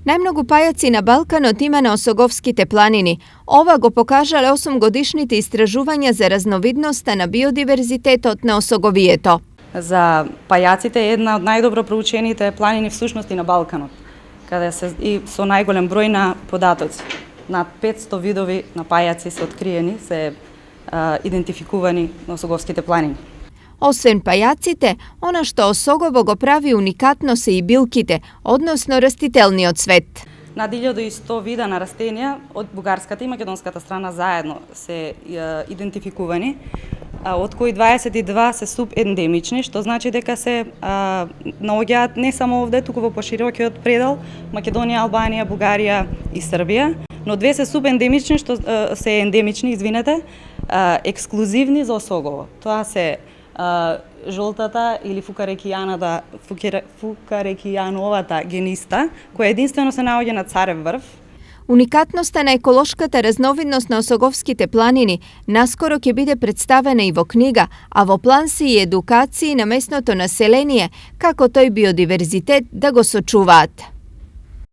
Najmnogu pajaci na Balkanu ima na Osogovskite planini. Ova go pokažale 8-godišnjiti istražuvanja za raznovidnost na biodiverzitet na Osogovijeto. За пајаците е една од најдобро проучените планини всушности на Балканот, каде се и со најголем број на податоци. Над 500 видови на пајаци се откриени, се идентификувани на Осоговските планини. Освен пајаците, она што Осогово го прави уникатно се и билките, односно растителниот свет. Над 1100 вида на растенија од бугарската и македонската страна заедно се идентификувани, од кои 22 се субендемични, што значи дека се наоѓаат не само овде, туку во поширокиот предел Македонија, Албанија, Бугарија и Србија, но две се субендемични, што се ендемични, ексклузивни за Осогово. Тоа се жолтата или фукарекијановата гениста, која единствено се наоѓа на Царев врв. Уникатноста на еколошката разновидност на Осоговските планини наскоро ќе биде представена и во книга, а во план се и едукации на местното население како тој биодиверзитет да го сочуваат.